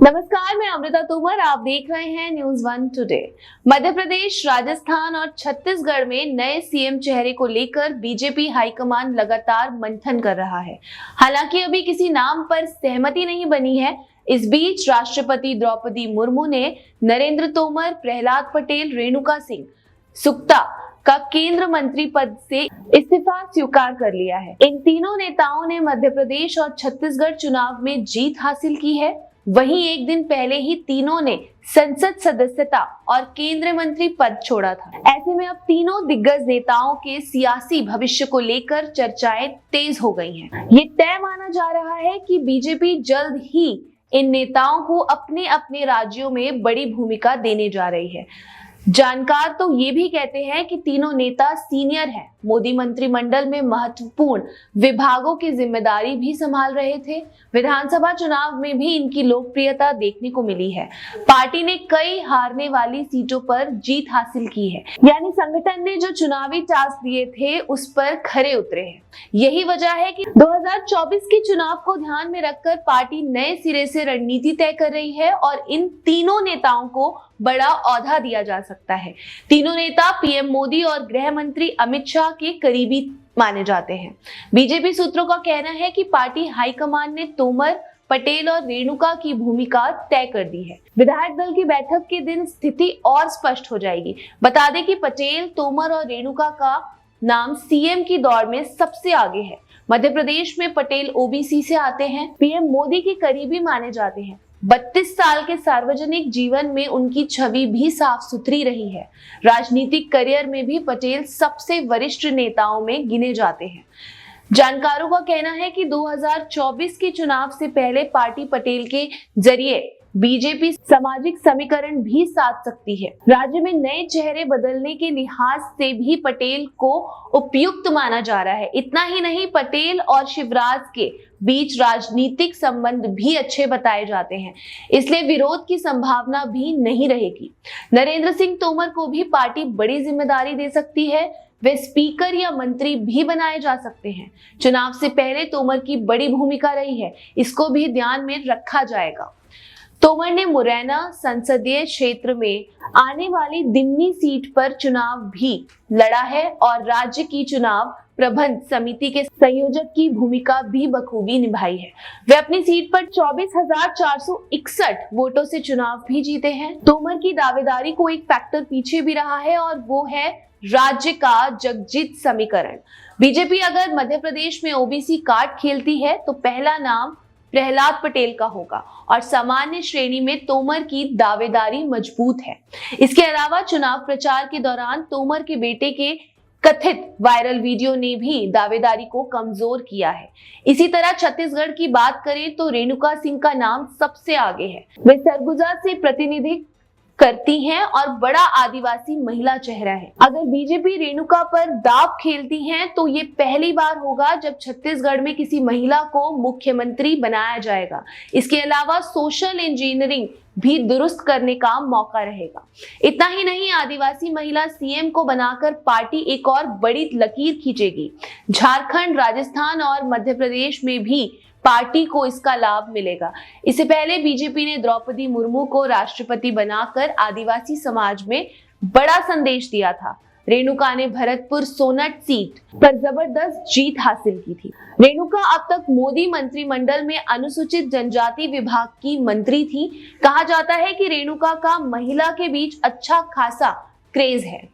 नमस्कार, मैं अमृता तोमर। आप देख रहे हैं news one today. Madhya Pradesh, Rajasthan और छत्तीसगढ़ में नए सीएम चेहरे को लेकर बीजेपी हाईकमान लगातार मंथन कर रहा है। हालांकि अभी किसी नाम पर सहमति नहीं बनी है। इस बीच राष्ट्रपति द्रौपदी मुर्मू ने नरेंद्र तोमर, प्रहलाद पटेल, रेणुका सिंह सुक्ता का केंद्र मंत्री पद से इस्तीफा स्वीकार कर लिया है। इन तीनों नेताओं ने मध्य प्रदेश और छत्तीसगढ़ चुनाव में जीत हासिल की है। वहीं एक दिन पहले ही तीनों ने संसद सदस्यता और केंद्रीय मंत्री पद छोड़ा था। ऐसे में अब तीनों दिग्गज नेताओं के सियासी भविष्य को लेकर चर्चाएं तेज हो गई हैं। ये तय माना जा रहा है कि बीजेपी जल्द ही इन नेताओं को अपने अपने राज्यों में बड़ी भूमिका देने जा रही है। जानकार तो ये भी कहते हैं कि तीनों नेता सीनियर हैं। मोदी मंत्रिमंडल में महत्वपूर्ण विभागों की जिम्मेदारी भी संभाल रहे थे। विधानसभा चुनाव में भी इनकी लोकप्रियता देखने को मिली है। पार्टी ने कई हारने वाली सीटों पर जीत हासिल की है, यानी संगठन ने जो चुनावी टास्क दिए थे उस पर खरे उतरे हैं। यही वजह है कि 2024 के चुनाव को ध्यान में रखकर पार्टी नए सिरे से रणनीति तय कर रही है और इन तीनों नेताओं को बड़ा ओहदा दिया जा सकता है। तीनों नेता पीएम मोदी और गृह मंत्री अमित शाह के करीबी माने जाते हैं। बीजेपी सूत्रों का कहना है कि पार्टी हाईकमान ने तोमर, पटेल और रेणुका की भूमिका तय कर दी है। विधायक दल की बैठक के दिन स्थिति और स्पष्ट हो जाएगी। बता दें कि पटेल, तोमर और रेणुका का नाम सीएम की दौड़ में सबसे आगे है। मध्य प्रदेश में पटेल ओबीसी से आते हैं, पीएम मोदी के करीबी माने जाते हैं। 32 साल के सार्वजनिक जीवन में उनकी छवि भी साफ सुथरी रही है। राजनीतिक करियर में भी पटेल सबसे वरिष्ठ नेताओं में गिने जाते हैं। जानकारों का कहना है कि 2024 के चुनाव से पहले पार्टी पटेल के जरिए बीजेपी सामाजिक समीकरण भी साध सकती है। राज्य में नए चेहरे बदलने के लिहाज से भी पटेल को उपयुक्त माना जा रहा है। इतना ही नहीं, पटेल और शिवराज के बीच राजनीतिक संबंध भी अच्छे बताए जाते हैं, इसलिए विरोध की संभावना भी नहीं रहेगी। नरेंद्र सिंह तोमर को भी पार्टी बड़ी जिम्मेदारी दे सकती है। वे स्पीकर या मंत्री भी बनाए जा सकते हैं। चुनाव से पहले तोमर की बड़ी भूमिका रही है, इसको भी ध्यान में रखा जाएगा। तोमर ने मुरैना संसदीय क्षेत्र में आने वाली दिमनी सीट पर चुनाव भी लड़ा है और राज्य की चुनाव प्रबंध समिति के संयोजक की भूमिका भी बखूबी निभाई है। वे अपनी सीट पर 24,461 वोटों से चुनाव भी जीते हैं। तोमर की दावेदारी को एक फैक्टर पीछे भी रहा है और वो है राज्य का जगजीत समीकरण। बीजेपी अगर मध्य प्रदेश में ओबीसी कार्ड खेलती है तो पहला नाम प्रहलाद पटेल का होगा और सामान्य श्रेणी में तोमर की दावेदारी मजबूत है। इसके अलावा चुनाव प्रचार के दौरान तोमर के बेटे के कथित वायरल वीडियो ने भी दावेदारी को कमजोर किया है। इसी तरह छत्तीसगढ़ की बात करें तो रेणुका सिंह का नाम सबसे आगे है। वे सरगुजा से प्रतिनिधित्व करती हैं और बड़ा आदिवासी महिला चेहरा है। अगर बीजेपी रेणुका पर दांव खेलती है तो ये पहली बार होगा जब छत्तीसगढ़ में किसी महिला को मुख्यमंत्री बनाया जाएगा। इसके अलावा सोशल इंजीनियरिंग भी दुरुस्त करने का मौका रहेगा। इतना ही नहीं, आदिवासी महिला सीएम को बनाकर पार्टी एक और बड़ी लकीर खींचेगी। झारखंड, राजस्थान और मध्य प्रदेश में भी पार्टी को इसका लाभ मिलेगा। इससे पहले बीजेपी ने द्रौपदी मुर्मू को राष्ट्रपति बनाकर आदिवासी समाज में बड़ा संदेश दिया था। रेणुका ने भरतपुर सोनट सीट पर जबरदस्त जीत हासिल की थी। रेणुका अब तक मोदी मंत्रिमंडल में अनुसूचित जनजाति विभाग की मंत्री थी। कहा जाता है कि रेणुका का महिला के बीच अच्छा खासा क्रेज है।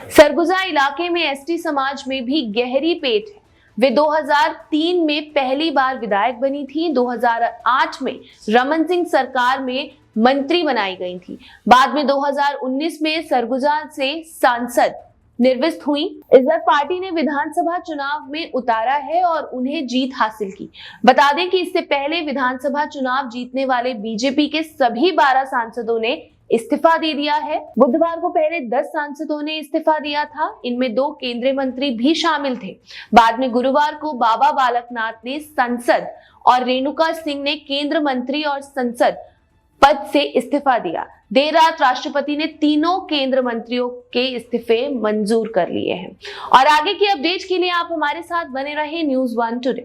सरगुजा इलाके में एसटी समाज में भी गहरी पेट है। वे 2003 में पहली बार विधायक बनी थी। 2008 में रमन सिंह सरकार में मंत्री बनाई गई थी। बाद में 2019 में सरगुजा से सांसद निर्विष्ट हुई। इस बार पार्टी ने विधानसभा चुनाव में उतारा है और उन्हें जीत हासिल की। बता दें कि इससे पहले विधानसभा चुनाव जीतने वाले बीजेपी के सभी 12 सांसदों ने इस्तीफा दे दिया है। बुधवार को पहले 10 सांसदों ने इस्तीफा दिया था। इनमें 2 केंद्रीय मंत्री भी शामिल थे। बाद में गुरुवार को बाबा बालकनाथ ने संसद और रेणुका सिंह ने केंद्र मंत्री और संसद पद से इस्तीफा दिया। देर रात राष्ट्रपति ने तीनों केंद्र मंत्रियों के इस्तीफे मंजूर कर लिए हैं। और आगे की अपडेट के लिए आप हमारे साथ बने रहे न्यूज़ वन टुडे।